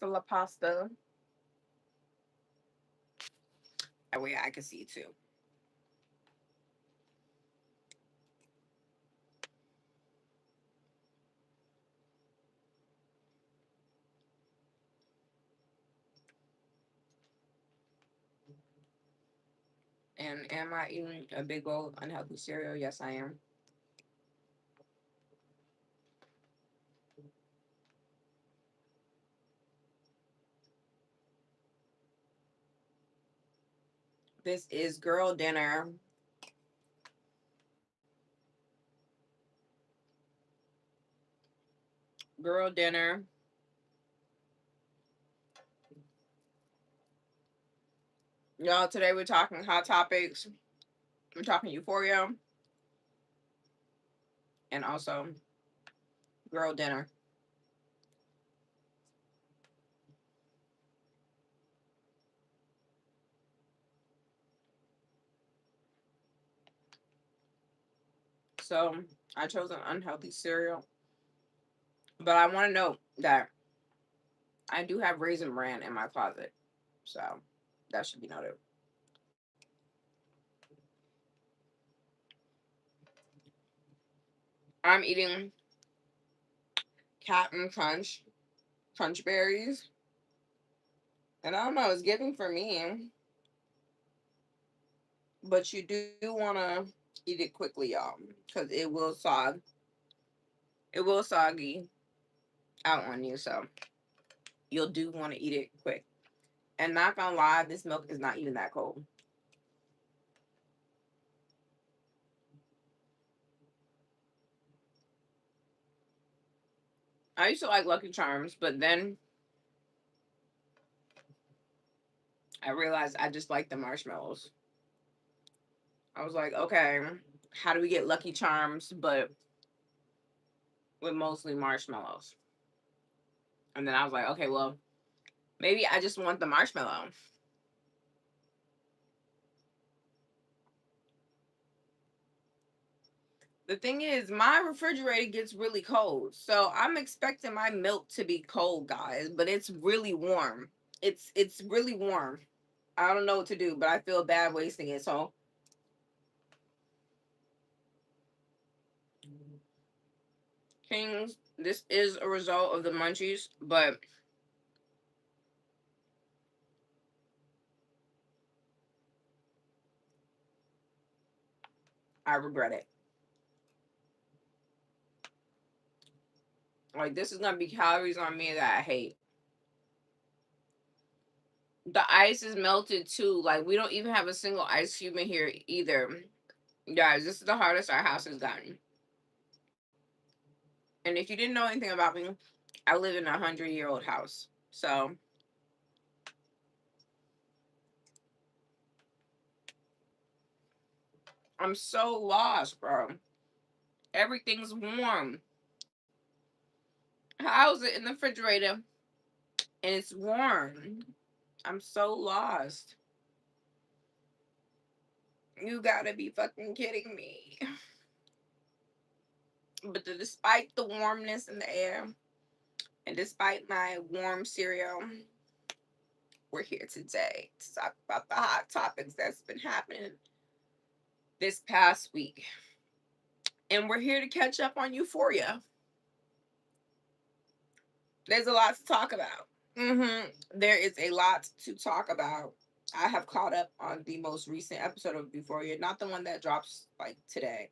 Pasta la pasta. That way I can see too. And am I eating a big bowl of unhealthy cereal? Yes, I am. This is girl dinner. Girl dinner. Y'all, today we're talking hot topics. We're talking Euphoria and also girl dinner. So I chose an unhealthy cereal, but I want to note that I do have Raisin Bran in my closet. So that should be noted. I'm eating Captain Crunch berries. And I don't know, it's giving for me, but you do want to eat it quickly, y'all, because it will soggy out on you. So you'll do want to eat it quick. And not gonna lie, this milk is not even that cold. I used to like Lucky Charms, but then I realized I just like the marshmallows. I was like, okay, how do we get Lucky Charms, but with mostly marshmallows? And then I was like, okay, well, maybe I just want the marshmallow. The thing is, my refrigerator gets really cold. So I'm expecting my milk to be cold, guys, but it's really warm. It's really warm. I don't know what to do, but I feel bad wasting it. So Kings, this is a result of the munchies, but I regret it. Like this is gonna be calories on me that I hate. The ice is melted too. Like we don't even have a single ice cube in here either. Guys, this is the hardest our house has gotten. And if you didn't know anything about me, I live in a 100-year-old house. So I'm so lost, bro. Everything's warm. How's it in the refrigerator and it's warm? I'm so lost. You gotta be fucking kidding me. But despite the warmness in the air and despite my warm cereal, we're here today to talk about the hot topics that's been happening this past week. And we're here to catch up on Euphoria. There's a lot to talk about. There is a lot to talk about. I have caught up on the most recent episode of Euphoria, not the one that drops like today,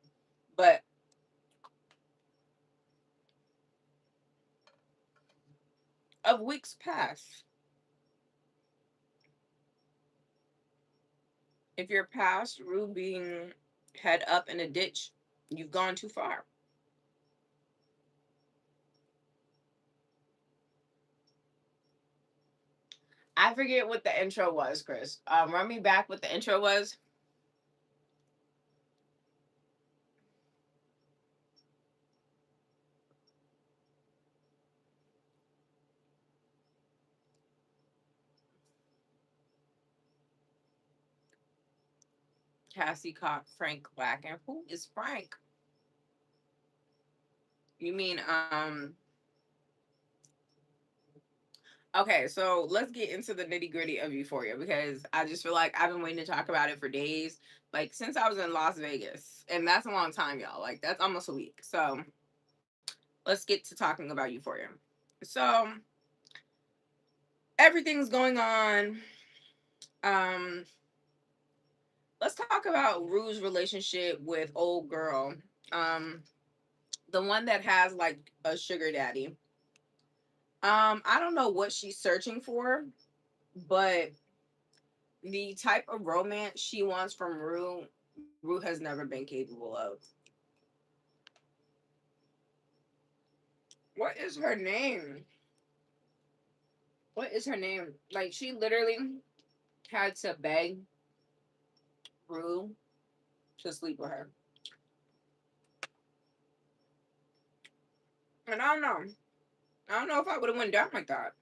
but of weeks past. If you're past Rue being head up in a ditch, you've gone too far. I forget what the intro was, Chris. Run me back what the intro was. Cassie caught Frank lacking. Who is Frank? You mean Okay, so let's get into the nitty gritty of Euphoria because I just feel like I've been waiting to talk about it for days, like since I was in Las Vegas, and that's a long time, y'all. Like that's almost a week. So let's get to talking about Euphoria. So everything's going on. Um, let's talk about Rue's relationship with old girl. Um, the one that has like a sugar daddy. I don't know what she's searching for, but the type of romance she wants from Rue has never been capable of. What is her name? What is her name? Like she literally had to beg Rue to sleep with her. And I don't know. I don't know if I would have went down like that.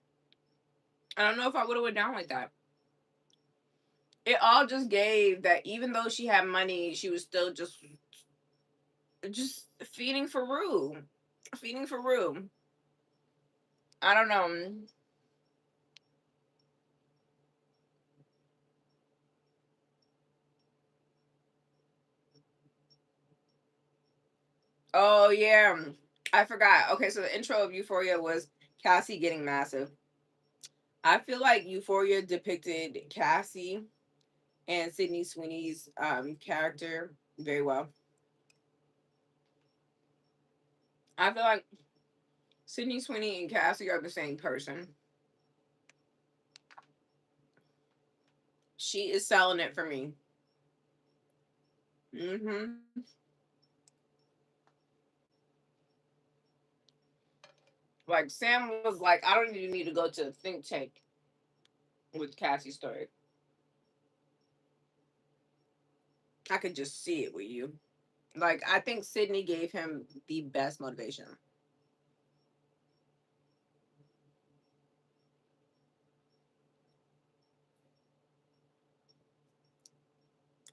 I don't know if I would have went down like that. It all just gave that even though she had money, she was still just feeding for Rue. Feeding for Rue. I don't know. Oh yeah. I forgot. Okay, so the intro of Euphoria was Cassie getting massive. I feel like Euphoria depicted Cassie and Sydney Sweeney's character very well. I feel like Sydney Sweeney and Cassie are the same person. She is selling it for me. Hmm. Like Sam was like, I don't even need to go to a think tank with Cassie's story. I could just see it with you. Like I think Sydney gave him the best motivation.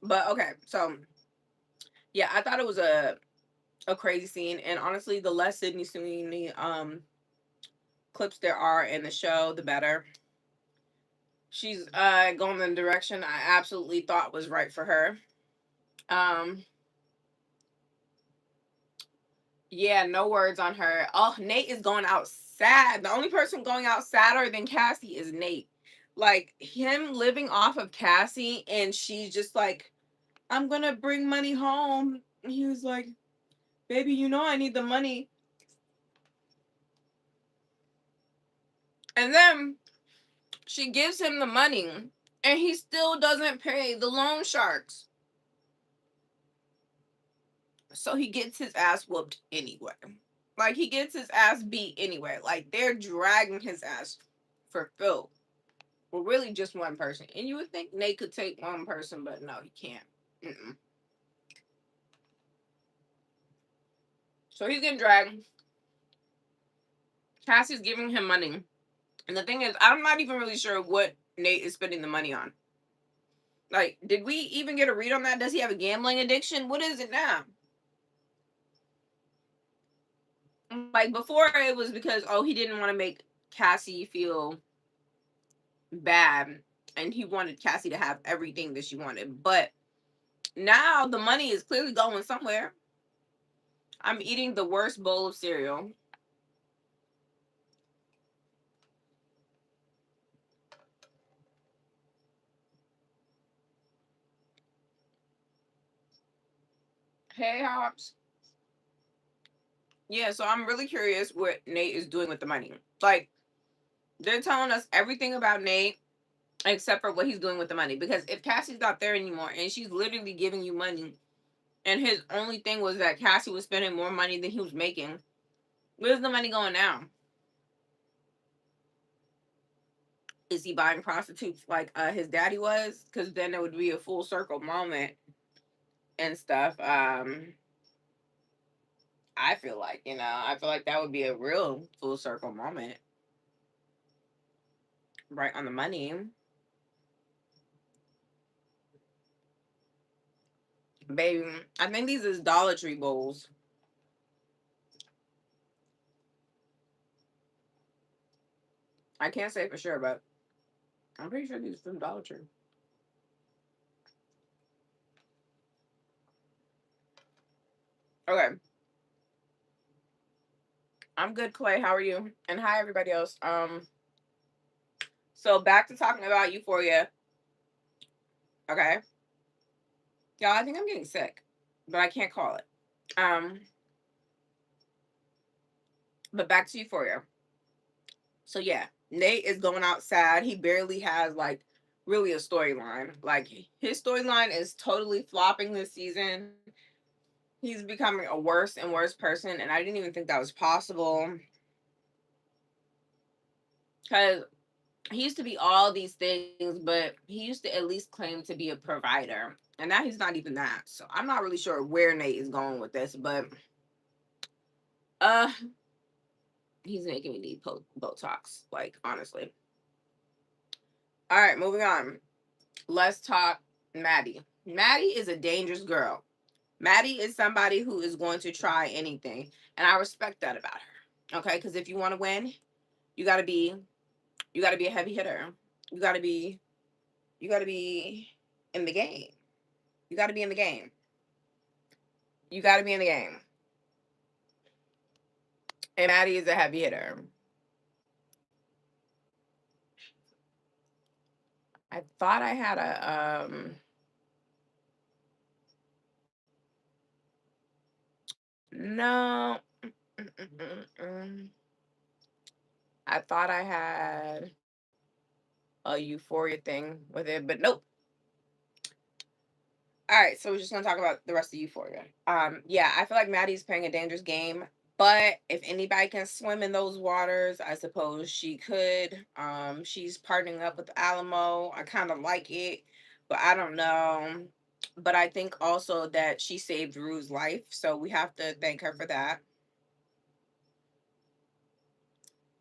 But okay, so yeah, I thought it was a crazy scene, and honestly, the less Sydney Sweeney clips there are in the show, the better. She's going in the direction I absolutely thought was right for her. Um, yeah, no words on her. Oh, Nate is going out sad. The only person going out sadder than Cassie is Nate. Like him living off of Cassie, and she's just like, I'm gonna bring money home. And he was like, baby, you know I need the money. And then she gives him the money, and he still doesn't pay the loan sharks. So he gets his ass whooped anyway. Like he gets his ass beat anyway. Like they're dragging his ass for filth. Well, really just one person. And you would think Nate could take one person, but no, he can't. Mm-mm. So he's getting dragged. Cassie's giving him money. And the thing is, I'm not even really sure what Nate is spending the money on. Like, did we even get a read on that? Does he have a gambling addiction? What is it now? Like before, it was because he didn't want to make Cassie feel bad, and he wanted Cassie to have everything that she wanted. But now the money is clearly going somewhere. I'm eating the worst bowl of cereal. Hey, Hops. Yeah, so I'm really curious what Nate is doing with the money. Like, they're telling us everything about Nate except for what he's doing with the money. Because if Cassie's not there anymore and she's literally giving you money, and his only thing was that Cassie was spending more money than he was making, where's the money going now? Is he buying prostitutes like his daddy was? Because then it would be a full circle moment and stuff. I feel like, I feel like that would be a real full circle moment, right on the money. Baby, I think these is Dollar Tree bowls. I can't say for sure, but I'm pretty sure these are from Dollar Tree. Okay, I'm good, Clay. How are you? And hi, everybody else. So back to talking about Euphoria. Okay, y'all. I think I'm getting sick, but I can't call it. Um, but back to Euphoria. So yeah, Nate is going out sad. He barely has like really a storyline. Like his storyline is totally flopping this season. He's becoming a worse and worse person, and I didn't even think that was possible because he used to be all these things, but he used to at least claim to be a provider, and now he's not even that. So I'm not really sure where Nate is going with this, but uh, he's making me need Botox. Like honestly. All right, moving on. Let's talk Maddie. Maddie is a dangerous girl. Maddie is somebody who is going to try anything, and I respect that about her. Okay, because if you want to win, you got to be you got to be a heavy hitter. You got to be you got to be in the game. You got to be in the game. You got to be in the game. And Maddie is a heavy hitter. I thought I had a no. I thought I had a Euphoria thing with it, but nope. All right, so we're just gonna talk about the rest of Euphoria. Yeah, I feel like Maddie's playing a dangerous game, but if anybody can swim in those waters, I suppose she could. She's partnering up with Alamo. I kind of like it, but I don't know. But I think also that she saved Rue's life, so we have to thank her for that.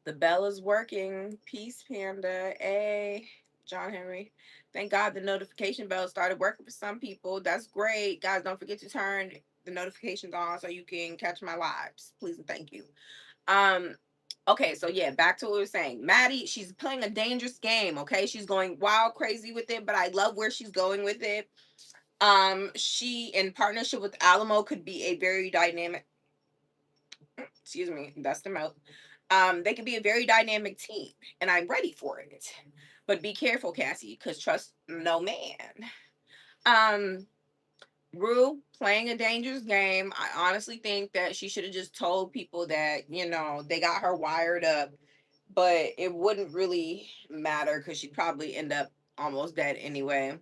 The bell is working. Peace, Panda. Hey, John Henry. Thank God the notification bell started working for some people. That's great. Guys, don't forget to turn the notifications on so you can catch my lives. Please and thank you. Um, okay, so yeah, back to what we were saying. Maddie, she's playing a dangerous game, okay? She's going wild crazy with it, but I love where she's going with it. She in partnership with Alamo could be a very dynamic, excuse me, that's the mouth. They can be a very dynamic team, and I'm ready for it. But be careful, Cassie, because trust no man. Um, Rue playing a dangerous game. I honestly think that she should have just told people that, they got her wired up, but it wouldn't really matter because she'd probably end up almost dead anyway.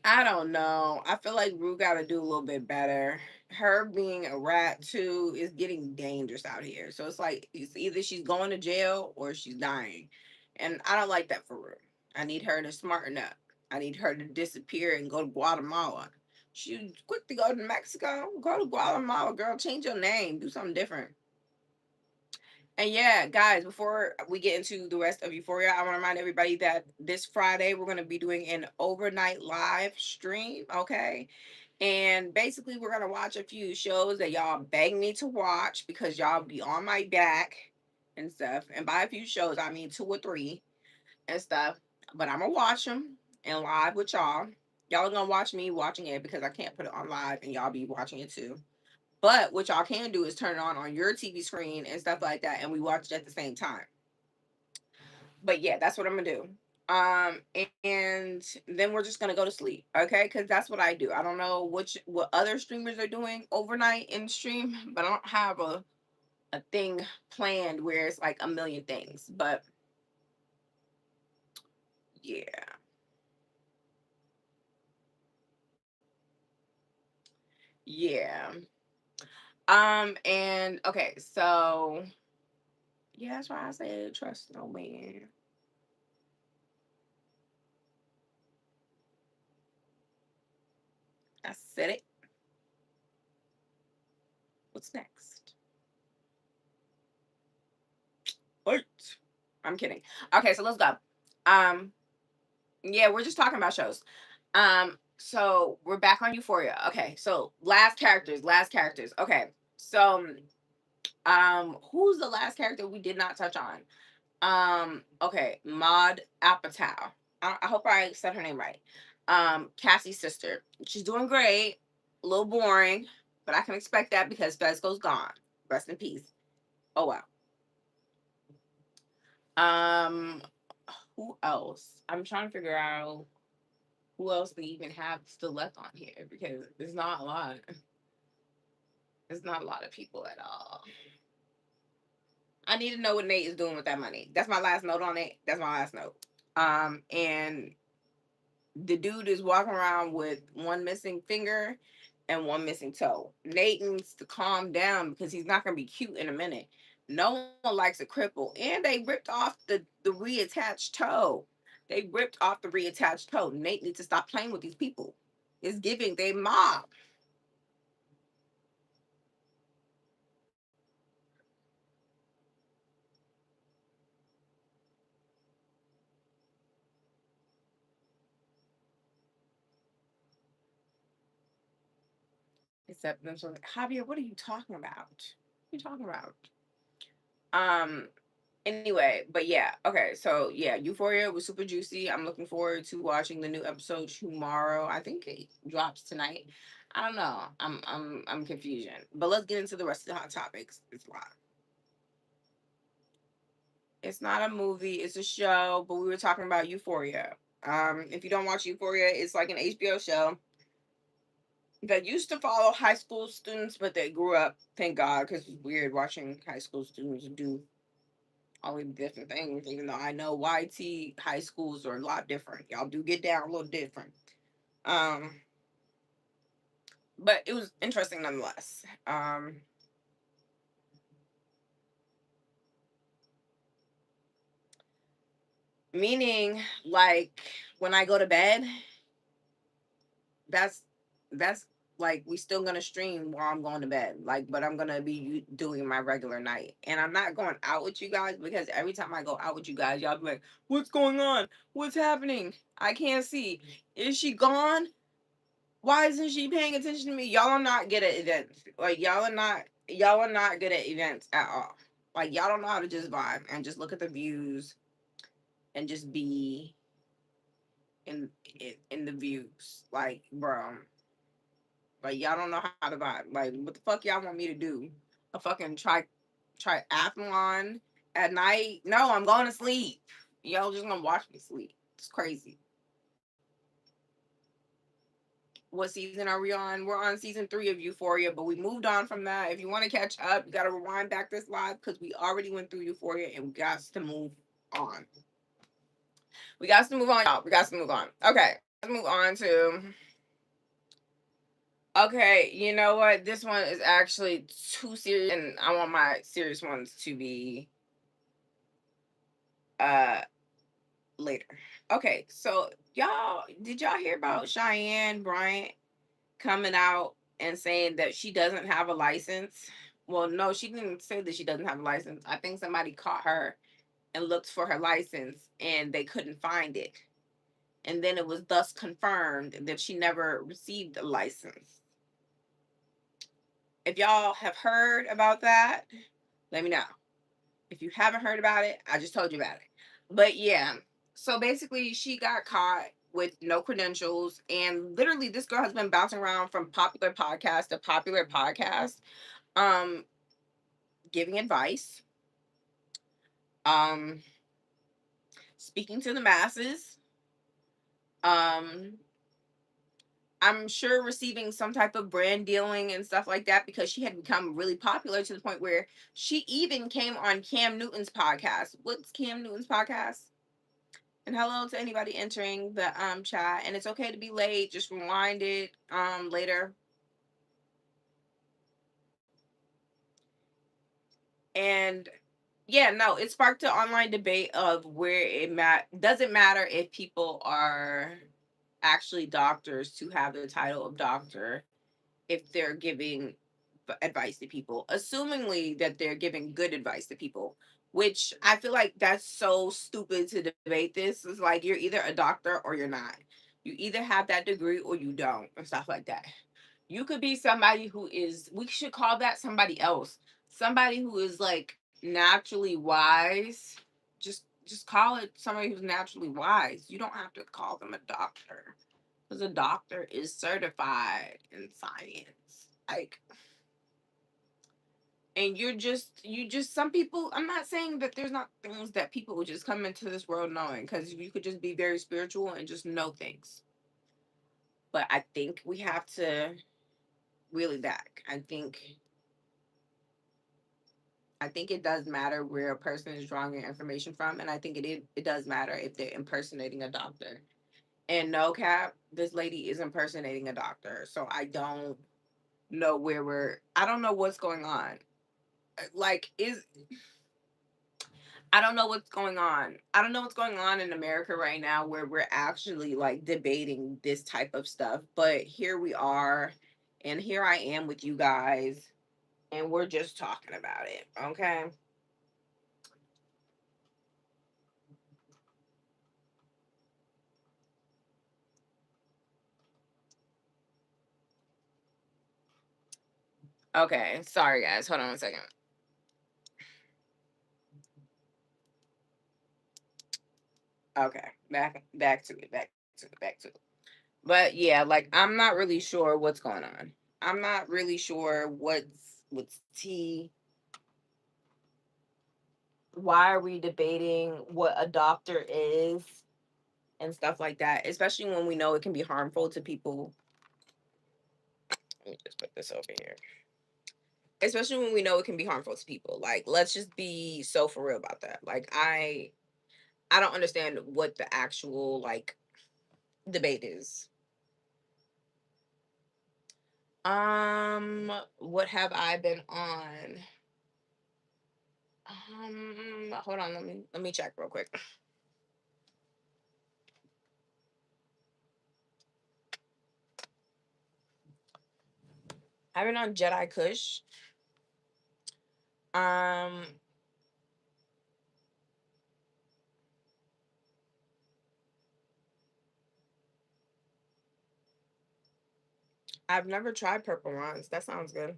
I don't know. I feel like Rue got to do a little bit better. Her being a rat too is getting dangerous out here. So it's like it's either she's going to jail or she's dying, and I don't like that for Rue. I need her to smarten up. I need her to disappear and go to Guatemala. She quick to go to Mexico. Go to Guatemala, girl. Change your name. Do something different. And yeah, guys, before we get into the rest of Euphoria, I want to remind everybody that this Friday we're going to be doing an overnight live stream, okay? And basically, we're going to watch a few shows that y'all beg me to watch because y'all be on my back and stuff. And by a few shows, I mean 2 or 3 and stuff. But I'm going to watch them and live with y'all. Y'all are going to watch me watching it because I can't put it on live and y'all be watching it too. But what y'all can do is turn it on your TV screen and stuff like that, and we watch it at the same time. But yeah, that's what I'm gonna do. And then we're just gonna go to sleep, okay? Because that's what I do. I don't know what other streamers are doing overnight in stream, but I don't have a thing planned where it's like a million things. But yeah, yeah. And okay, so yeah, that's why I said trust no man. I said it. What's next? What? I'm kidding. Okay, so let's go. Um, yeah, we're just talking about shows. So we're back on Euphoria. Okay, so last characters. Okay, so who's the last character we did not touch on? Okay, Maud Apatow. I hope I said her name right. Cassie's sister. She's doing great. A little boring, but I can expect that because Vesco's gone. Rest in peace. Oh wow. Um, who else? I'm trying to figure out who else we even have still left on here because there's not a lot. There's not a lot of people at all. I need to know what Nate is doing with that money. That's my last note on it. That's my last note. And the dude is walking around with one missing finger and one missing toe. Nate needs to calm down because he's not going to be cute in a minute. No one likes a cripple. And they ripped off the reattached toe. They ripped off the reattached toe. Nate needs to stop playing with these people. It's giving they mob. Except them so Javier, what are you talking about? What are you talking about? Um Anyway, but yeah, okay, so yeah, Euphoria was super juicy. I'm looking forward to watching the new episode tomorrow. I think it drops tonight. I don't know. I'm confusion. But let's get into the rest of the hot topics. It's a lot. It's not a movie, it's a show, but we were talking about Euphoria. If you don't watch Euphoria, it's like an HBO show that used to follow high school students, but they grew up, thank God, because it's weird watching high school students do all these different things, even though I know YT high schools are a lot different. Y'all do get down a little different. Um, but it was interesting nonetheless. Meaning, like, when I go to bed, that's that's like we still gonna stream while I'm going to bed. Like, but I'm gonna be doing my regular night, and I'm not going out with you guys because every time I go out with you guys, y'all be like, "What's going on? What's happening? I can't see. Is she gone? Why isn't she paying attention to me? Y'all are not good at events. Like y'all are not good at events at all. Like y'all don't know how to just vibe and just look at the views and just be in the views. Like, bro, like y'all don't know how to vibe. Like, what the fuck y'all want me to do? A fucking triathlon at night? No, I'm going to sleep. Y'all just gonna watch me sleep. It's crazy. What season are we on? We're on season 3 of Euphoria, but we moved on from that. If you want to catch up, you got to rewind back this live because we already went through Euphoria and we got to move on. We got to move on, y'all. We got to move on. Okay, let's move on to. Okay, you know what? This one is actually too serious, and I want my serious ones to be uh later. Okay, so y'all, did y'all hear about Cheyenne Bryant coming out and saying that she doesn't have a license? Well, no, she didn't say that she doesn't have a license. I think somebody caught her and looked for her license and they couldn't find it. And then it was thus confirmed that she never received a license. If y'all have heard about that, let me know. If you haven't heard about it, I just told you about it. But yeah, so basically, she got caught with no credentials, and literally, this girl has been bouncing around from popular podcast to popular podcast, um, giving advice, um, speaking to the masses, um, I'm sure receiving some type of brand dealing and stuff like that because she had become really popular to the point where she even came on Cam Newton's podcast. What's Cam Newton's podcast? And hello to anybody entering the chat. And it's okay to be late. Just rewind it later. And yeah, no, it sparked an online debate of where doesn't matter if people are actually doctors to have the title of doctor if they're giving advice to people, assumingly that they're giving good advice to people, which I feel like that's so stupid to debate this. It's like you're either a doctor or you're not. You either have that degree or you don't, and stuff like that. You could be somebody who is, we should call that somebody else, somebody who is like naturally wise just call it somebody who's naturally wise. You don't have to call them a doctor, because a doctor is certified in science. Like, and you just some people, I'm not saying that there's not things that people would just come into this world knowing, because you could just be very spiritual and just know things. But I think we have to reel it back. I think it does matter where a person is drawing their information from, and I think it does matter if they're impersonating a doctor. And no cap, this lady is impersonating a doctor. So I don't know what's going on. Like, I don't know what's going on. I don't know what's going on in America right now where we're actually like debating this type of stuff. But here we are, and here I am with you guys, and we're just talking about it. Okay. Okay. Sorry, guys. Hold on one second. Okay. Back to it. Back to it. But yeah, like, I'm not really sure what's going on. I'm not really sure what's tea. Why are we debating what a doctor is and stuff like that? Especially when we know it can be harmful to people. Let me just put this over here. Especially when we know it can be harmful to people. Like, let's just be so for real about that. Like, I don't understand what the actual like debate is. What have I been on? Hold on, let me check real quick. I've been on Jedi Kush. Um, I've never tried purple runs. That sounds good.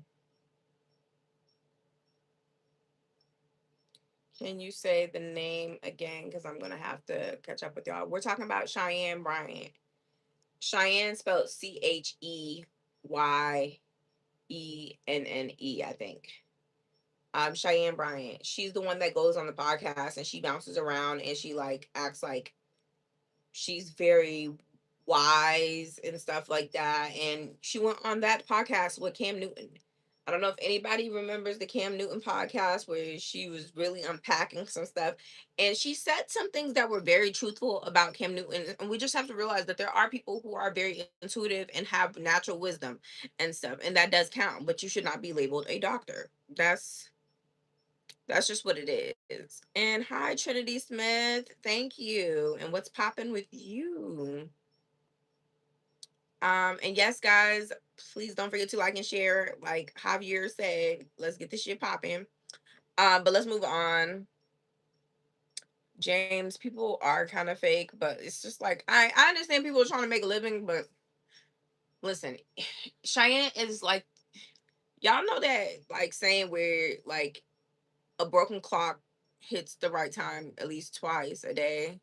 Can you say the name again? Because I'm gonna have to catch up with y'all. We're talking about Cheyenne Bryant. Cheyenne spelled Cheyenne, I think. Cheyenne Bryant. She's the one that goes on the podcast and she bounces around and she like acts like she's very wise and stuff like that. And she went on that podcast with Cam Newton. I don't know if anybody remembers the Cam Newton podcast where she was really unpacking some stuff. And she said some things that were very truthful about Cam Newton. And we just have to realize that there are people who are very intuitive and have natural wisdom and stuff. And that does count. But you should not be labeled a doctor. That's just what it is. And hi, Trinity Smith. Thank you. And what's popping with you? And yes, guys, please don't forget to like and share. Like Javier said, let's get this shit popping. But let's move on. James, people are kind of fake, but it's just like I understand people are trying to make a living, but listen, Cheyenne is like, y'all know that like saying where like a broken clock hits the right time at least twice a day.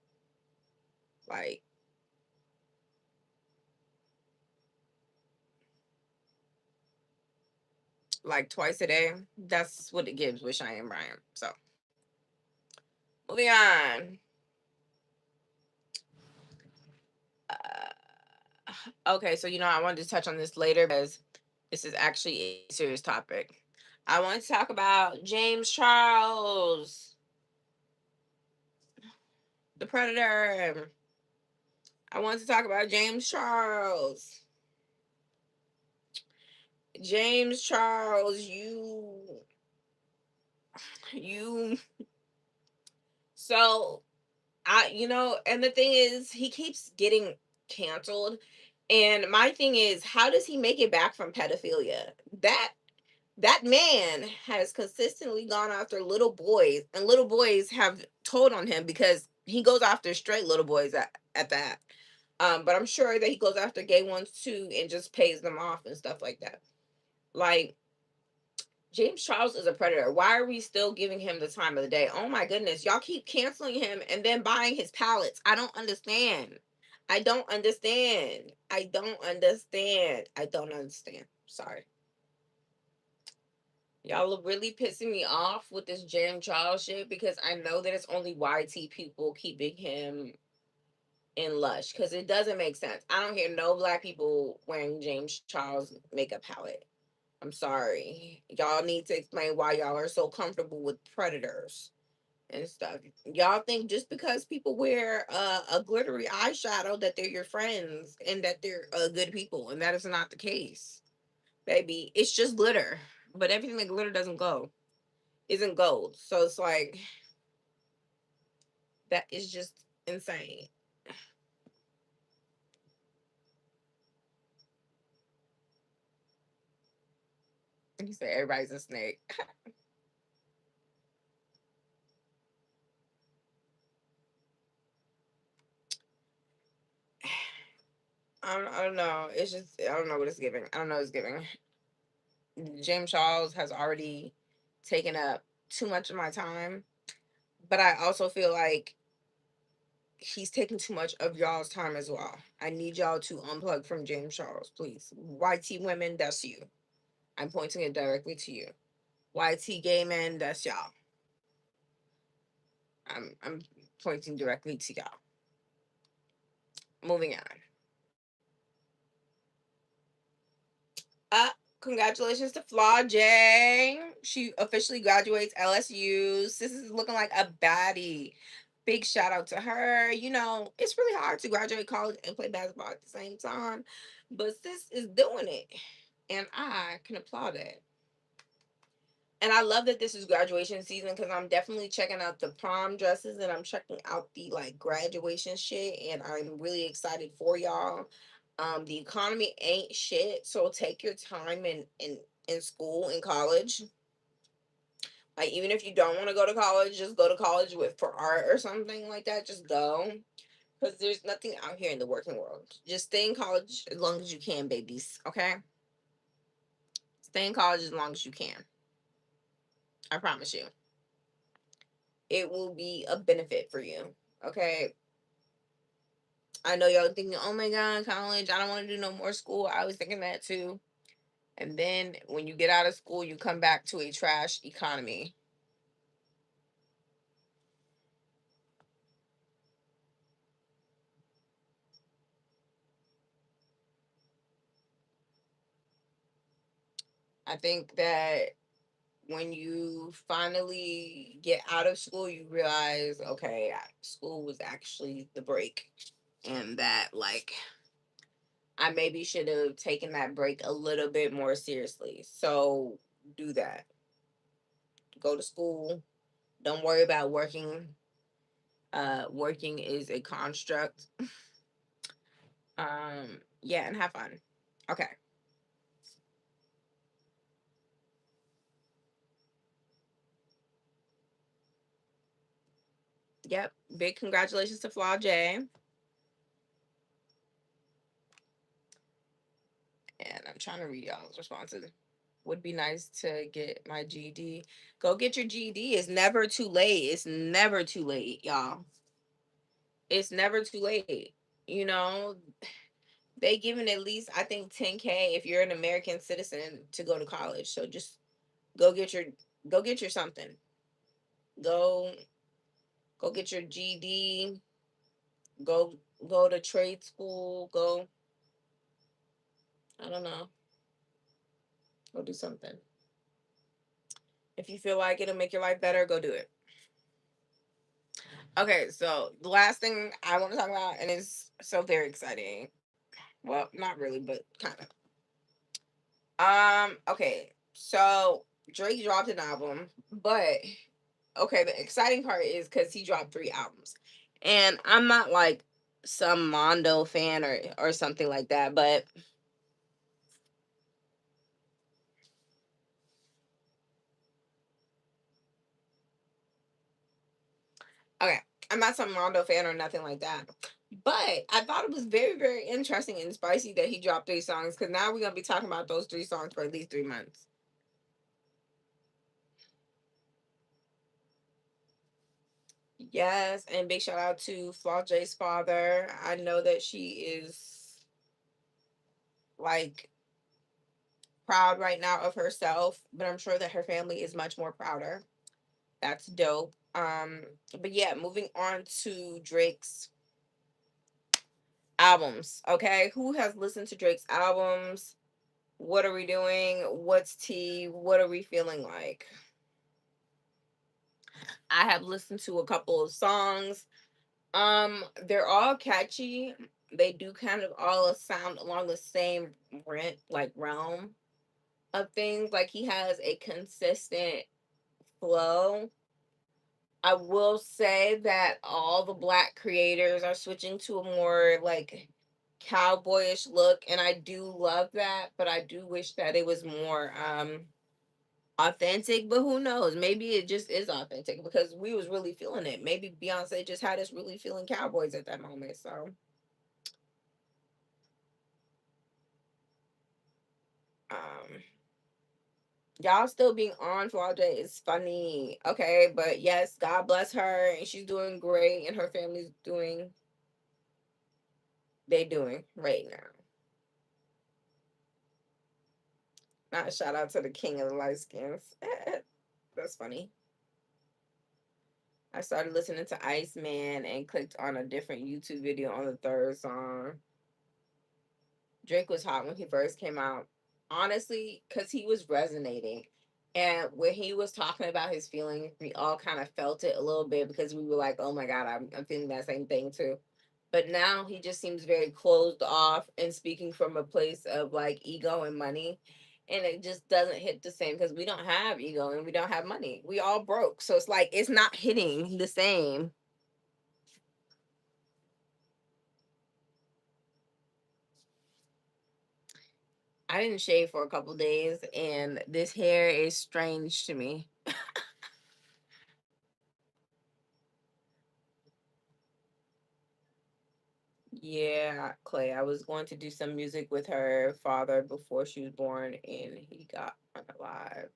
Like, twice a day. That's what it gives with Cheyenne Bryant. So moving on. Okay, so I wanted to touch on this later because this is actually a serious topic. I want to talk about James Charles, the Predator. I want to talk about James Charles. James Charles, you so and the thing is he keeps getting canceled. And my thing is, how does he make it back from pedophilia? That that man has consistently gone after little boys, and little boys have told on him because he goes after straight little boys at that. But I'm sure that he goes after gay ones too and just pays them off and stuff like that. Like, James Charles is a predator. Why are we still giving him the time of the day? Oh my goodness. Y'all keep canceling him and then buying his palettes. I don't understand. I don't understand. I don't understand. I don't understand. Sorry. Y'all are really pissing me off with this James Charles shit because I know that it's only YT people keeping him in Lush because it doesn't make sense. I don't hear no black people wearing James Charles makeup palette. I'm sorry. Y'all need to explain why y'all are so comfortable with predators and stuff. Y'all think just because people wear a glittery eyeshadow that they're your friends and that they're good people, and that is not the case, baby. It's just glitter, but everything that glitter doesn't go isn't gold. So it's like that is just insane. He said everybody's a snake. I don't know. It's just I don't know what it's giving. I don't know what it's giving. James Charles has already taken up too much of my time, but I also feel like he's taking too much of y'all's time as well. I need y'all to unplug from James Charles, please. YT women, that's you. I'm pointing it directly to you. YT gay men, that's y'all. I'm pointing directly to y'all. Moving on. Uh, Congratulations to Flaw J. She officially graduates LSU. Sis is looking like a baddie. Big shout out to her. You know, it's really hard to graduate college and play basketball at the same time, but sis is doing it, and I can applaud it. And I love that this is graduation season because I'm definitely checking out the prom dresses and I'm checking out the like graduation shit. And I'm really excited for y'all. The economy ain't shit, so take your time in school in college. Like even if you don't want to go to college, just go to college with for art or something like that. Just go because there's nothing out here in the working world. Just stay in college as long as you can, babies. Okay, stay in college as long as you can. I promise you. It will be a benefit for you. Okay. I know y'all thinking, oh my God, college, I don't want to do no more school. I was thinking that too. And then when you get out of school, you come back to a trash economy. I think that when you finally get out of school, you realize, okay, school was actually the break. And that, like, I maybe should have taken that break a little bit more seriously. So do that. Go to school. Don't worry about working. Working is a construct. Yeah, and have fun. Okay. Yep. Big congratulations to Flaw J. And I'm trying to read y'all's responses. Would be nice to get my GED. Go get your GED. It's never too late. It's never too late, y'all. It's never too late. You know, they giving at least I think 10K if you're an American citizen to go to college. So just go get your go get your something. Go go get your GED. Go go to trade school. Go I don't know. Go do something. If you feel like it'll make your life better, go do it. Okay, so the last thing I want to talk about, and it's so very exciting. Well, not really, but kind of. Okay, so Drake dropped an album, but okay, the exciting part is because he dropped 3 albums, and I'm not like some Mondo fan or something like that, but okay, I'm not some Mondo fan or nothing like that. But I thought it was very, very interesting and spicy that he dropped 3 songs because now we're gonna be talking about those 3 songs for at least 3 months. Yes, and big shout out to Flaw J's father. I know that she is like proud right now of herself, but I'm sure that her family is much more prouder. That's dope. But yeah, moving on to Drake's albums. Okay, who has listened to Drake's albums? What are we doing? What's tea? What are we feeling like? I have listened to a couple of songs. They're all catchy. They do kind of all sound along the same rent like realm of things. Like he has a consistent flow. I will say that all the black creators are switching to a more like cowboyish look, and I do love that, but I do wish that it was more authentic. But who knows, maybe it just is authentic because we was really feeling it. Maybe Beyonce just had us really feeling cowboys at that moment. So um y'all still being on for all day is funny. Okay, but yes, God bless her, and she's doing great, and her family's doing, they doing right now. Not a shout out to the king of the light skins. That's funny. I started listening to Iceman and clicked on a different YouTube video on the third song. Drake was hot when he first came out. Honestly, because he was resonating. And when he was talking about his feelings, we all kind of felt it a little bit because we were like, oh my God, I'm feeling that same thing too. But now he just seems very closed off and speaking from a place of like ego and money. And it just doesn't hit the same because we don't have ego and we don't have money. We all broke. So it's like, it's not hitting the same. I didn't shave for a couple days and this hair is strange to me. Yeah, Clay. I was going to do some music with her father before she was born, and he got unalive.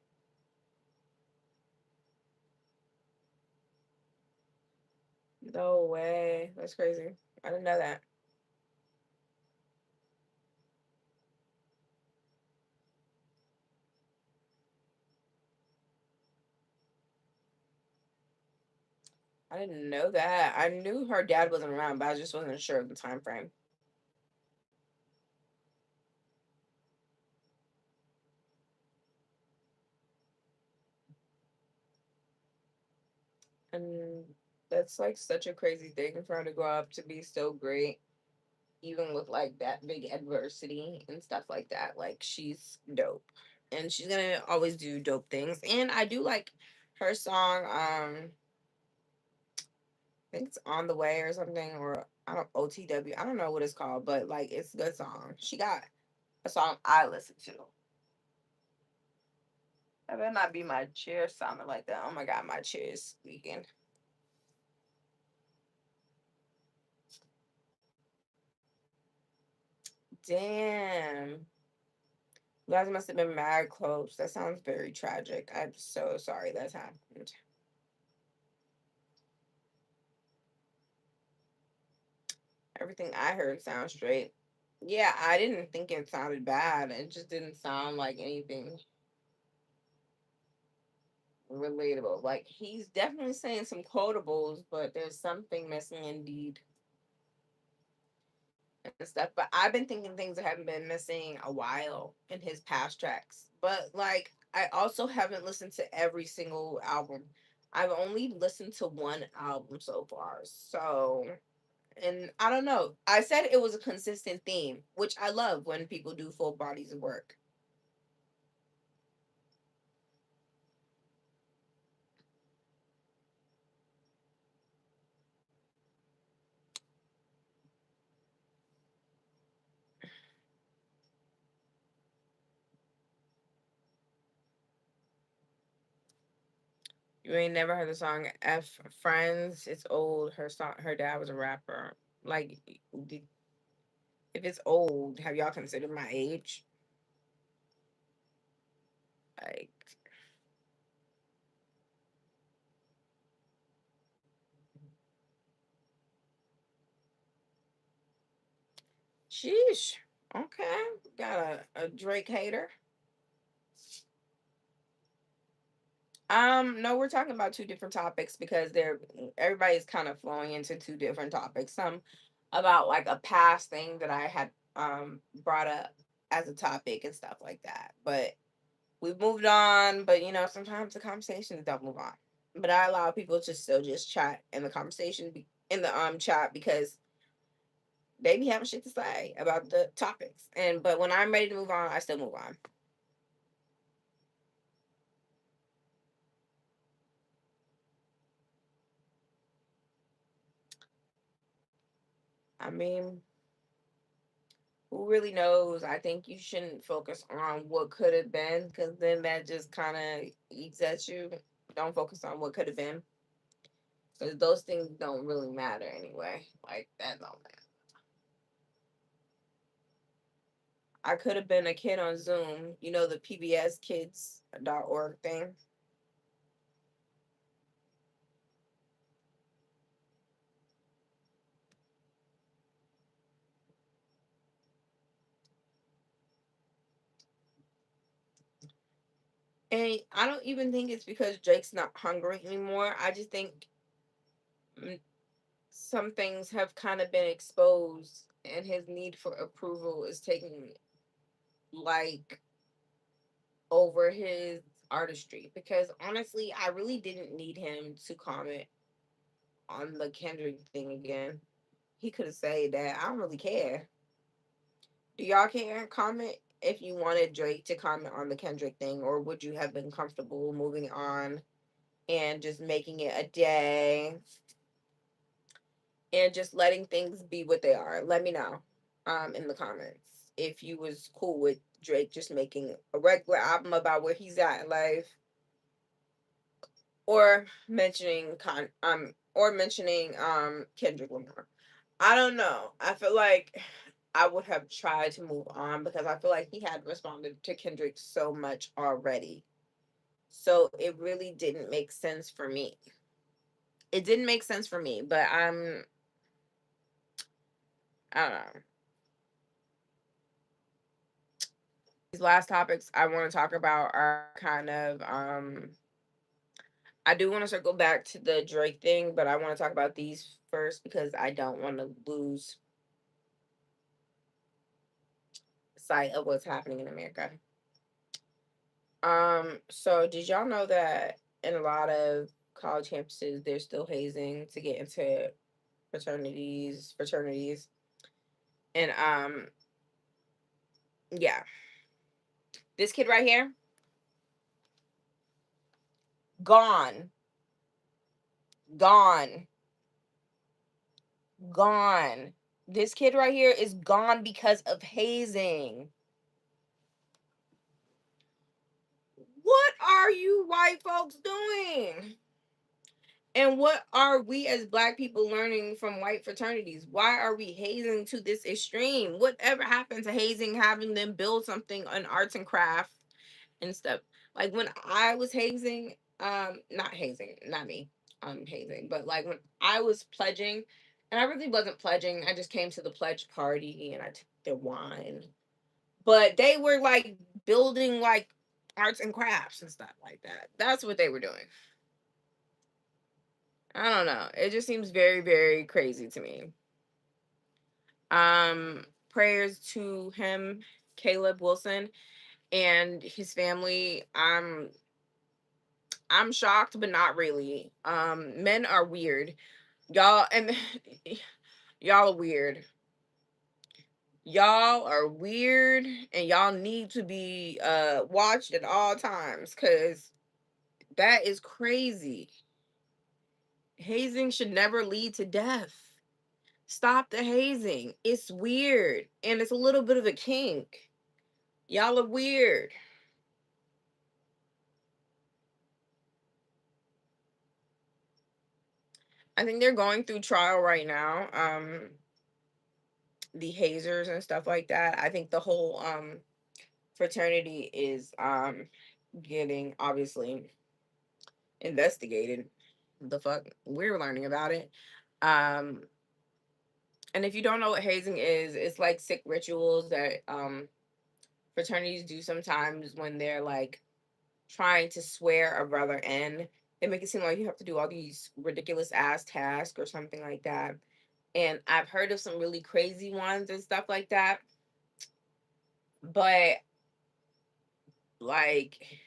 No way. That's crazy. I didn't know that. I didn't know that. I knew her dad wasn't around, but I just wasn't sure of the time frame. And that's like such a crazy thing for her to grow up to be so great, even with like that big adversity and stuff like that. Like she's dope. And she's gonna always do dope things. And I do like her song, I think it's On the Way or something, or I don't OTW. I don't know what it's called, but like it's a good song. She got a song I listen to. That better not be my chair sounding like that. Oh my god, my chair is squeaking. Damn. You guys must have been mad close. That sounds very tragic. I'm so sorry that's happened. Everything I heard sounds straight. Yeah, I didn't think it sounded bad. It just didn't sound like anything relatable. Like he's definitely saying some quotables, but there's something missing indeed and stuff. But I've been thinking things that haven't been missing a while in his past tracks. But like I also haven't listened to every single album. I've only listened to one album so far. So and I don't know. I said it was a consistent theme, which I love when people do full bodies of work. You ain't never heard the song F Friends. It's old. Her dad was a rapper. Like if it's old, have y'all considered my age? Like, Sheesh. Okay. Got a Drake hater. No, we're talking about two different topics because they're everybody's kind of flowing into two different topics. Some about like a past thing that I had brought up as a topic and stuff like that. But we've moved on, but sometimes the conversations don't move on. But I allow people to still just chat in the conversation in the chat because they be having shit to say about the topics. And but when I'm ready to move on, I still move on. I mean, who really knows? I think you shouldn't focus on what could have been because then that just kind of eats at you. Don't focus on what could have been because those things don't really matter anyway. Like that don't matter. I could have been a kid on Zoom, the pbskids.org thing. And I don't even think it's because Drake's not hungry anymore. I just think mm, some things have kind of been exposed and his need for approval is taking like over his artistry because honestly, I really didn't need him to comment on the Kendrick thing again. He could have said that. I don't really care. Do y'all care? Comment if you wanted Drake to comment on the Kendrick thing, or would you have been comfortable moving on and just making it a day and just letting things be what they are? Let me know in the comments if you was cool with Drake just making a regular album about where he's at in life or mentioning Kendrick Lamar. I don't know. I feel like I would have tried to move on because I feel like he had responded to Kendrick so much already. So it really didn't make sense for me. It didn't make sense for me, but I don't know. These last topics I want to talk about are kind of I do want to circle back to the Drake thing, but I want to talk about these first because I don't want to lose sight of what's happening in America. So did y'all know that in a lot of college campuses they're still hazing to get into fraternities, and yeah, this kid right here, gone, gone, gone. This kid right here is gone because of hazing. What are you white folks doing? And what are we as black people learning from white fraternities? Why are we hazing to this extreme? Whatever happened to hazing, having them build something on arts and craft and stuff? Like when I was hazing, not hazing, not me, hazing, but like when I was pledging, and I really wasn't pledging, I just came to the pledge party and I took their wine. But they were like building like arts and crafts and stuff like that. That's what they were doing. I don't know. It just seems very, very crazy to me. Prayers to him, Caleb Wilson, and his family. I'm shocked, but not really. Men are weird. Y'all and y'all are weird. Y'all are weird and y'all need to be watched at all times because that is crazy. Hazing should never lead to death. Stop the hazing. It's weird and it's a little bit of a kink. Y'all are weird. I think they're going through trial right now. The hazers and stuff like that. I think the whole fraternity is getting obviously investigated. The fuck we're learning about it. Um And if you don't know what hazing is, it's like sick rituals that fraternities do sometimes when they're like trying to swear a brother in. They make it seem like you have to do all these ridiculous ass tasks or something like that. And I've heard of some really crazy ones and stuff like that. But like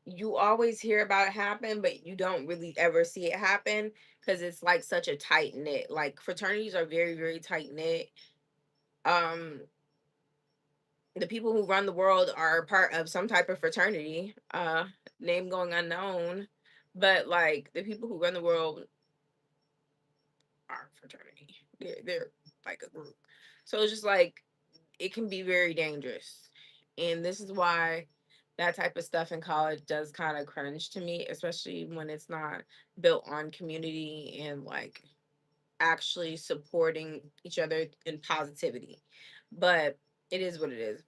you always hear about it happen, but you don't really ever see it happen because it's like such a tight knit. Like fraternities are very, very tight knit. Um, the people who run the world are part of some type of fraternity, name going unknown. But like the people who run the world are fraternity. They're like a group. So it's just like it can be very dangerous. And this is why that type of stuff in college does kind of cringe to me, especially when it's not built on community and like actually supporting each other in positivity. But it is what it is.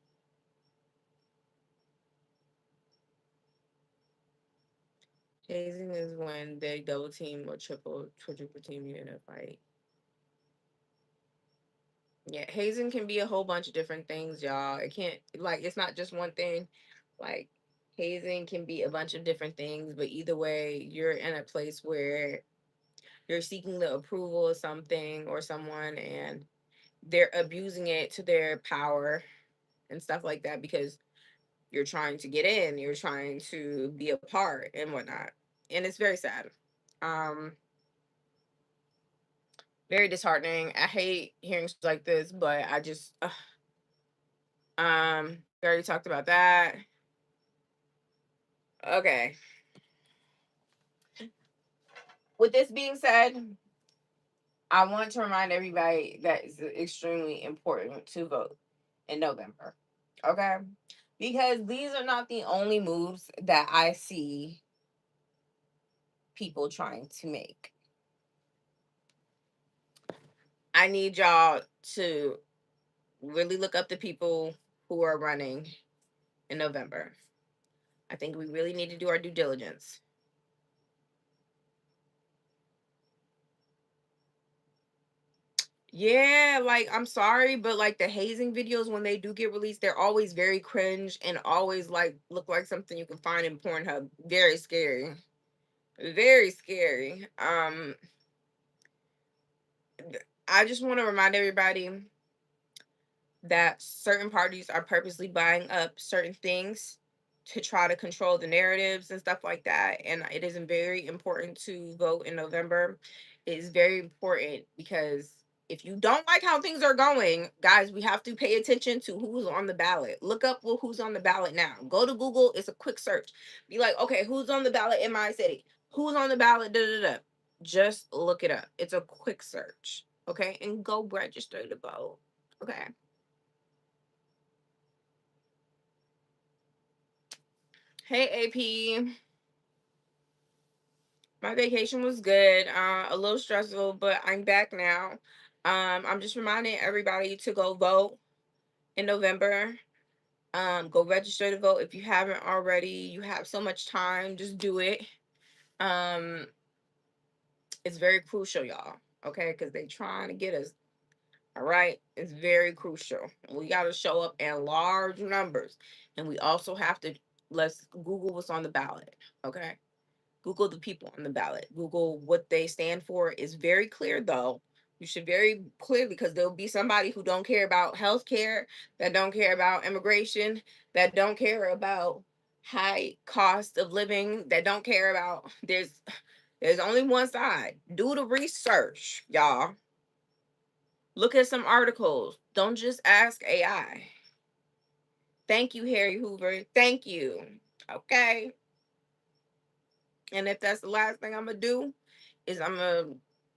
Hazing is when they double team or quadruple team you in a fight. Yeah, hazing can be a whole bunch of different things, y'all. It can't like it's not just one thing. Like hazing can be a bunch of different things, but either way, you're in a place where you're seeking the approval of something or someone and they're abusing it to their power and stuff like that because you're trying to get in, you're trying to be a part and whatnot. And it's very sad. Um, very disheartening. I hate hearing stuff like this, but I just we already talked about that. Okay. With this being said, I want to remind everybody that it's extremely important to vote in November. Okay? Because these are not the only moves that I see people trying to make. I need y'all to really look up the people who are running in November. I think we really need to do our due diligence. Yeah, like I'm sorry, but like the hazing videos when they do get released, they're always very cringe and always like look like something you can find in Pornhub. Very scary. Very scary. I just want to remind everybody that certain parties are purposely buying up certain things to try to control the narratives and stuff like that. And it is very important to vote in November. It is very important because if you don't like how things are going, guys, we have to pay attention to who's on the ballot. Look up who's on the ballot now. Go to Google. It's a quick search. Be like, okay, who's on the ballot in my city? Who's on the ballot? Da, da, da. Just look it up. It's a quick search. Okay. And go register to vote. Okay. Hey AP, my vacation was good. A little stressful, but I'm back now. I'm just reminding everybody to go vote in November. Go register to vote if you haven't already. You have so much time, just do it. Um, it's very crucial, y'all. Okay, because they trying to get us. All right, it's very crucial. We got to show up in large numbers, and we also have to let's Google what's on the ballot. Okay. Google the people on the ballot. Google what they stand for is very clear though. You should very clear because there'll be somebody who don't care about health care, that don't care about immigration, that don't care about high cost of living, that don't care about there's only one side. Do the research, y'all. Look at some articles. Don't just ask AI. Thank you, Harry Hoover. Thank you. Okay. And if that's the last thing I'm gonna do, is I'm gonna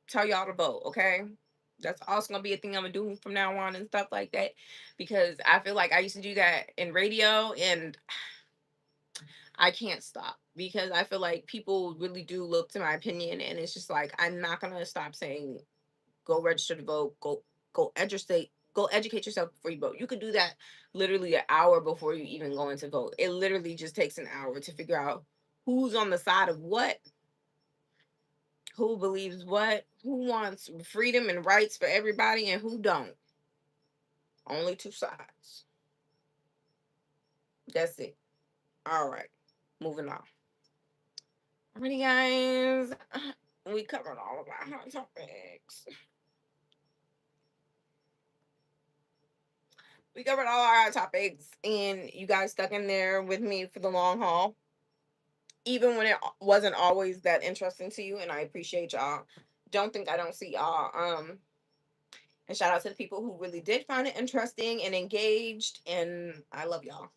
tell y'all to vote, okay? That's also gonna be a thing I'm gonna do from now on and stuff like that. Because I feel like I used to do that in radio and I can't stop because I feel like people really do look to my opinion and it's just like I'm not gonna stop saying go register to vote, go educate yourself before you vote. You could do that literally an hour before you even go into vote. It literally just takes an hour to figure out who's on the side of what, Who believes what? Who wants freedom and rights for everybody and who don't? Only two sides. That's it. All right. Moving on. Alrighty, guys. We covered all of our hot topics. We covered all our hot topics, and you guys stuck in there with me for the long haul, even when it wasn't always that interesting to you. And I appreciate y'all. Don't think I don't see y'all. And shout out to the people who really did find it interesting and engaged. And I love y'all.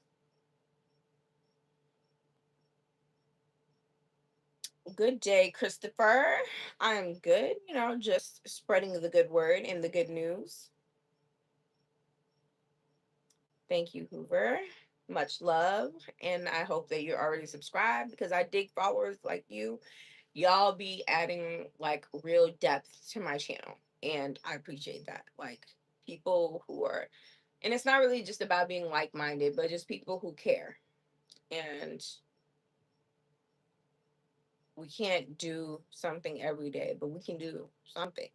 Good day, Christopher. I'm good. Just spreading the good word and the good news. Thank you, Hoover. Much love. And I hope that you're already subscribed because I dig followers like you. Y'all be adding like real depth to my channel. And I appreciate that. Like people who are, and it's not really just about being like minded, but just people who care. And we can't do something every day, but we can do something.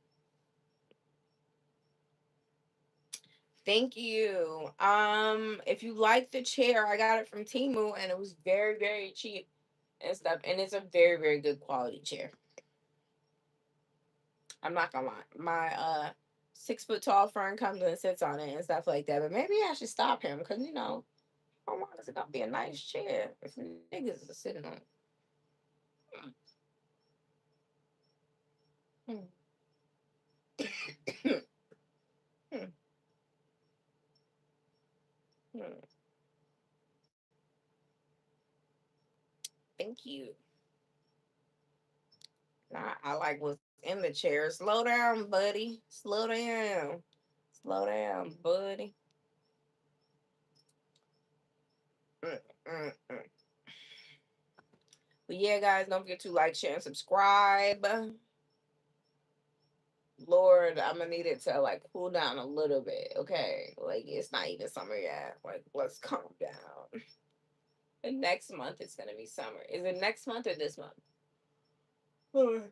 Thank you. If you like the chair, I got it from Temu and it was very, very cheap and stuff. And it's a very, very good quality chair. I'm not gonna lie. My 6 foot tall friend comes and sits on it and stuff like that. But maybe I should stop him because how long is it gonna be a nice chair if niggas are sitting on it? Hmm. Hmm. Hmm. Thank you. I like what's in the chair. Slow down, buddy. Slow down. Slow down, buddy. Mm, mm, mm. But yeah, guys, don't forget to like, share, and subscribe. Lord, I'm gonna need it to like cool down a little bit, okay? Like it's not even summer yet. Like let's calm down. And next month it's gonna be summer. Is it next month or this month? Oh,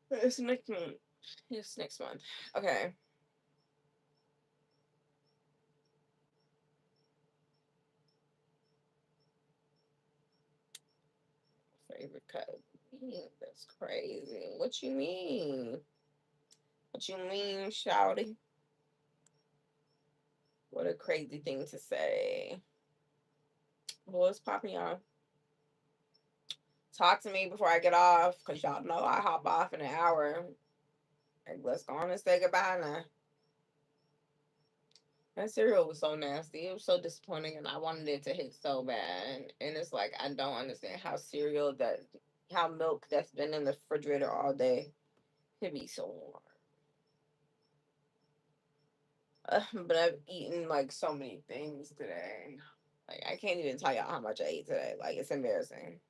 it's next month. It's next month. Okay. Favorite color. That's crazy. What you mean? What you mean, Shouty? What a crazy thing to say. What's popping y'all? Talk to me before I get off, because y'all know I hop off in an hour. Like, let's go on and say goodbye now. That cereal was so nasty. It was so disappointing, and I wanted it to hit so bad. And it's like I don't understand how milk that's been in the refrigerator all day can be so warm. But I've eaten like so many things today. Like I can't even tell y'all how much I ate today. Like it's embarrassing.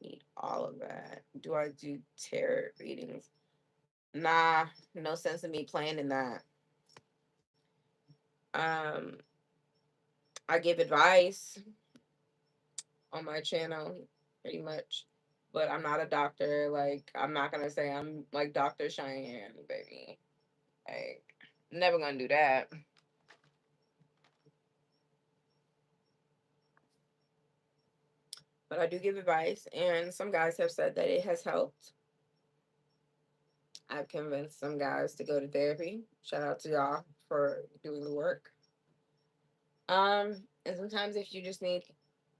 Eat all of that. Do I do tarot readings? Nah, no sense in me playing in that. Um, I give advice on my channel, pretty much. But I'm not a doctor. Like, I'm not gonna say I'm like Dr. Cheyenne, baby. Like, never gonna do that. But I do give advice, and some guys have said that it has helped. I've convinced some guys to go to therapy. Shout out to y'all for doing the work. And sometimes if you just need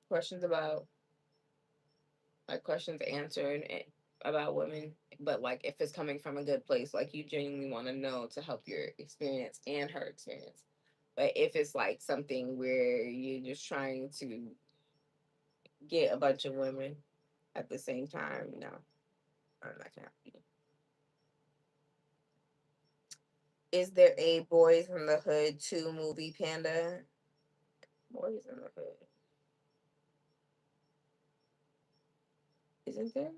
questions about questions answered about women, but like if it's coming from a good place, like you genuinely want to know to help your experience and her experience. But if it's like something where you're just trying to get a bunch of women at the same time, no, I'm not gonna help you. Is there a Boys in the Hood 2 movie, Panda? Boys in the Hood. Isn't there?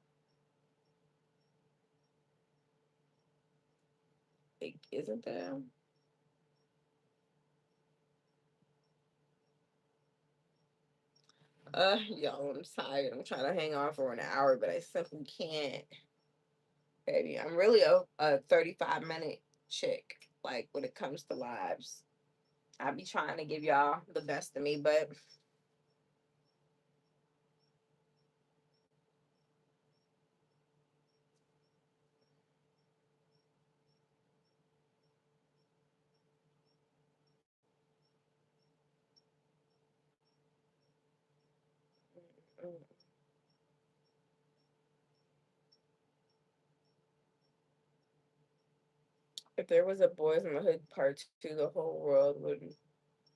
Like, isn't there? Yo, I'm tired. I'm trying to hang on for an hour, but I simply can't, baby. I'm really a 35-minute chick, like when it comes to lives. I be trying to give y'all the best of me, but if there was a Boys in the Hood part two, the whole world would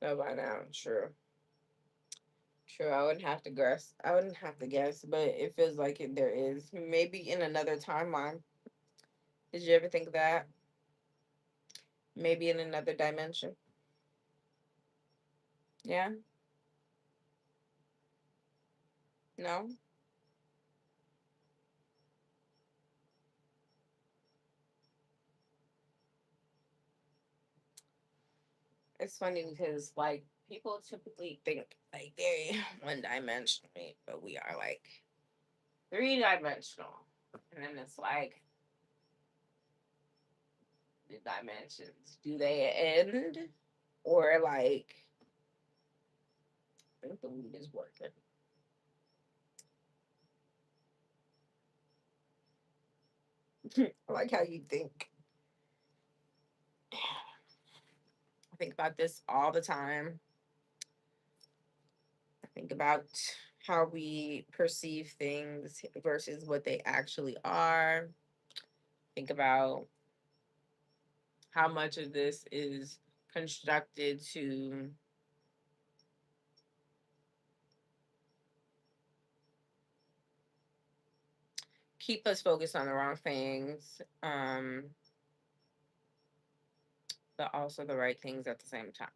know by now. True. True, I wouldn't have to guess. I wouldn't have to guess, but it feels like there is. Maybe in another timeline. Did you ever think of that? Maybe in another dimension. Yeah? No? It's funny because, like, people typically think, like, they're one dimensional, but we are, like, three-dimensional. And then it's like, the dimensions, do they end? Or, like, I think the weed is working. I like how you think. I think about this all the time. I think about how we perceive things versus what they actually are. Think about how much of this is constructed to keep us focused on the wrong things, but also the right things at the same time.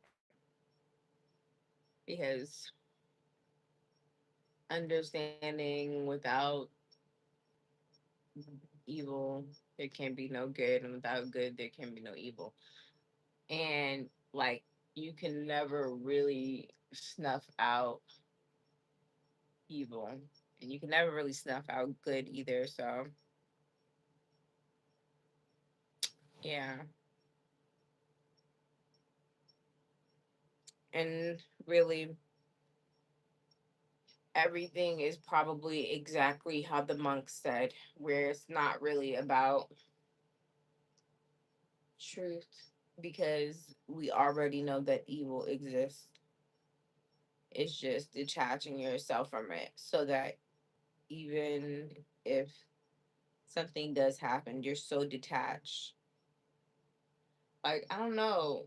Because understanding without evil, there can be no good, and without good, there can be no evil. And like, you can never really snuff out evil, and you can never really snuff out good either. So, yeah. And really, everything is probably exactly how the monk said, where it's not really about truth because we already know that evil exists. It's just detaching yourself from it so that even if something does happen, you're so detached. Like, I don't know.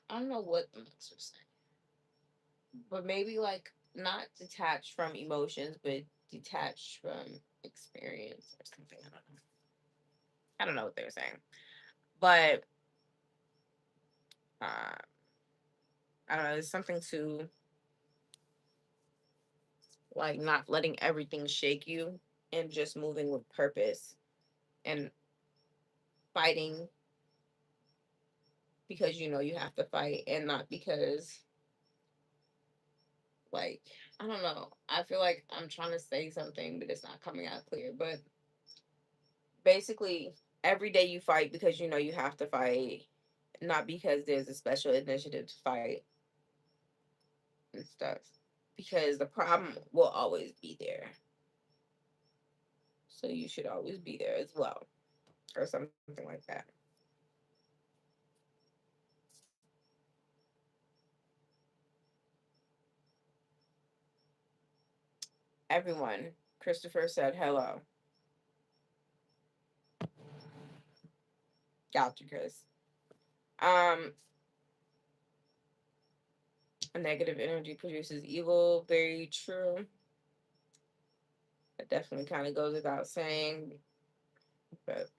I don't know what the monks were saying, but maybe like not detached from emotions, but detached from experience or something. I don't know. I don't know what they were saying, but uh, I don't know. It's something to like not letting everything shake you and just moving with purpose and fighting because you know you have to fight and not because like I don't know. I feel like I'm trying to say something but it's not coming out clear. But basically every day you fight because you know you have to fight, not because there's a special initiative to fight and stuff. Because the problem will always be there. So you should always be there as well. Or something like that. Everyone. Christopher said hello. Got you, Chris. Um, negative energy produces evil. Very true. It definitely kind of goes without saying, but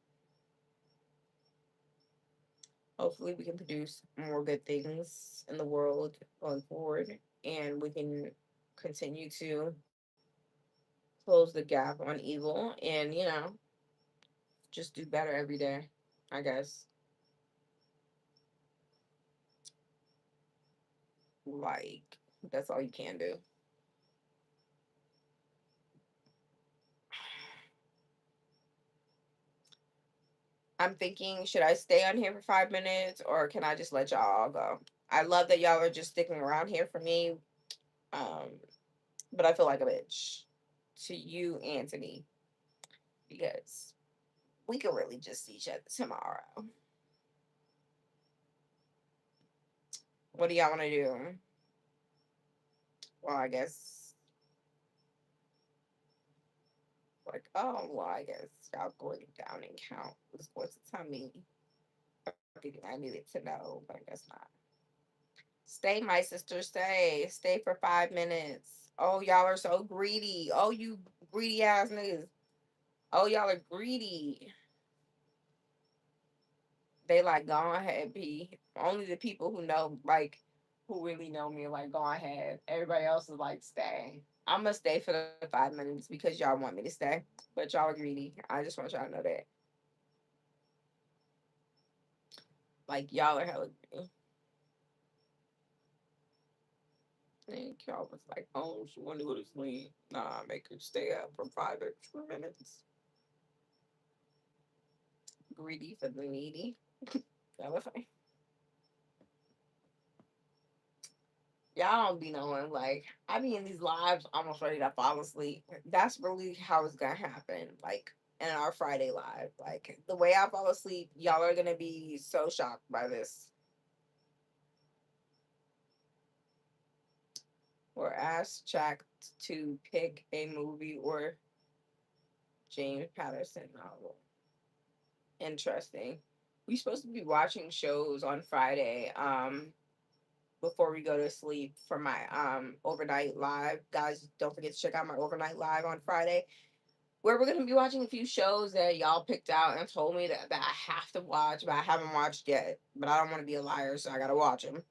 hopefully we can produce more good things in the world going forward, and we can continue to close the gap on evil, and just do better every day. I guess like that's all you can do. I'm thinking, should I stay on here for 5 minutes or can I just let y'all all go? I love that y'all are just sticking around here for me. Um, but I feel like a bitch to you and to me because we could really just see each other tomorrow. What do y'all want to do? Well, I guess, like, oh, well, I guess y'all going down and count was going to tell me everything I needed to know, but I guess not. Stay, my sister, stay. Stay for 5 minutes. Oh, y'all are so greedy. Oh, you greedy ass niggas. Oh, y'all are greedy. They like, go ahead, P. Only the people who know, like, who really know me, like, go ahead. Everybody else is like, stay. I'm gonna stay for the 5 minutes because y'all want me to stay. But y'all are greedy. I just want y'all to know that. Like, y'all are hella greedy. And y'all was like, oh, she wanted to go to sleep. Nah, make her stay up for 5 extra minutes. Greedy for the needy. That was fine. Y'all don't be knowing, like, I be in these lives almost ready to fall asleep. That's really how it's gonna happen. Like, in our Friday live. Like, the way I fall asleep, y'all are gonna be so shocked by this. Or ask Jack to pick a movie or James Patterson novel. Interesting. We supposed to be watching shows on Friday. Before we go to sleep for my overnight live. Guys, don't forget to check out my overnight live on Friday, where we're gonna be watching a few shows that y'all picked out and told me that I have to watch, but I haven't watched yet. But I don't want to be a liar, so I gotta watch them.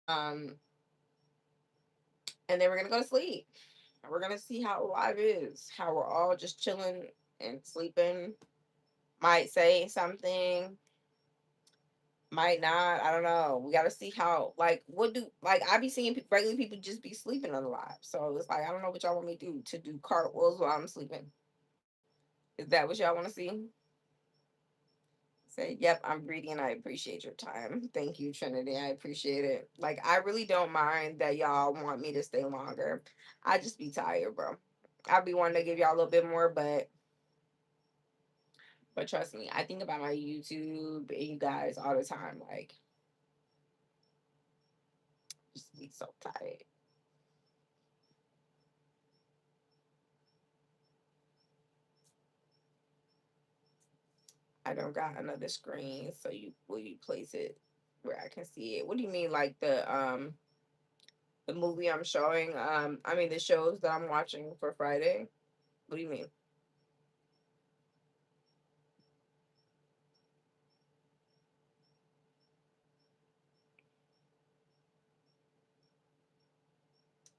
Um, and then we're gonna go to sleep. We're gonna see how live is, how we're all just chilling and sleeping. Might say something, might not. I don't know. We gotta see how. Like, what do like I be seeing regular people just be sleeping on the live. So it's like I don't know what y'all want me to do cartwheels while I'm sleeping. Is that what y'all want to see? Say, yep, I'm greedy and I appreciate your time. Thank you, Trinity. I appreciate it. Like, I really don't mind that y'all want me to stay longer. I just be tired, bro. I be wanting to give y'all a little bit more, but trust me, I think about my YouTube and you guys all the time. Like, just be so tired. I don't got another screen, so you will you place it where I can see it? What do you mean, like the movie I'm showing? I mean the shows that I'm watching for Friday. What do you mean?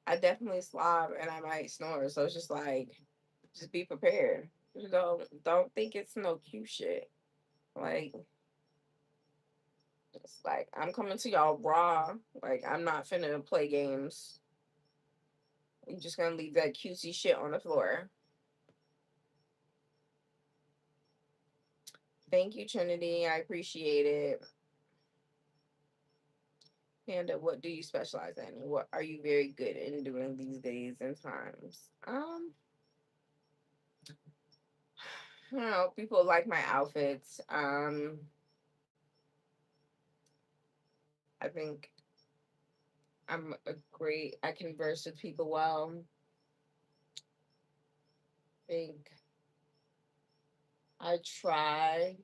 I definitely slob and I might snore, so it's just like, just be prepared. You don't think it's no cute shit. Like, it's like I'm coming to y'all raw. Like, I'm not finna play games. I'm just gonna leave that cutesy shit on the floor. Thank you, Trinity. I appreciate it. Panda, what do you specialize in? What are you very good in doing these days and times? I don't know. People like my outfits. I think I converse with people well. I think I try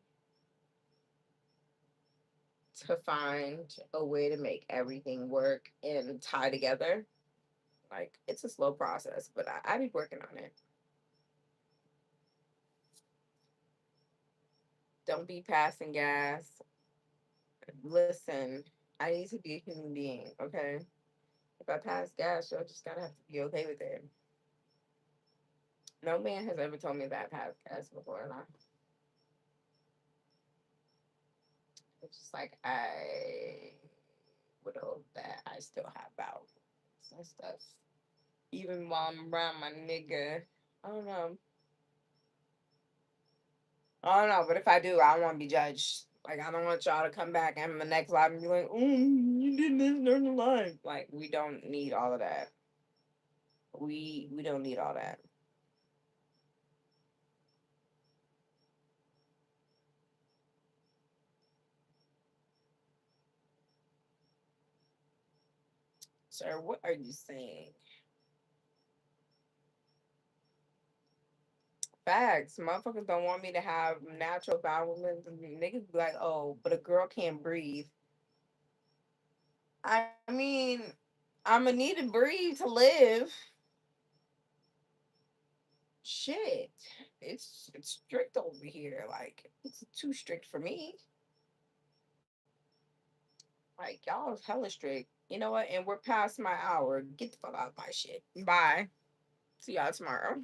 to find a way to make everything work and tie together. Like, it's a slow process, but I be working on it. Don't be passing gas. Listen, I need to be a human being, okay? If I pass gas, y'all just gotta have to be okay with it. No man has ever told me that I passed gas before, and I it's just like I would hope that I still have balance and stuff. Even while I'm around my nigga. I don't know. I don't know, but if I do, I don't want to be judged. Like I don't want y'all to come back and the next live and be like, "Oh, you did this during the live." Like we don't need all of that. We don't need all that. Sir, what are you saying? Facts. Motherfuckers don't want me to have natural bowel movements. Niggas be like, oh, but a girl can't breathe. I mean, I'ma need to breathe to live. Shit. It's strict over here. Like, it's too strict for me. Like, y'all is hella strict. You know what? And we're past my hour. Get the fuck out of my shit. Bye. See y'all tomorrow.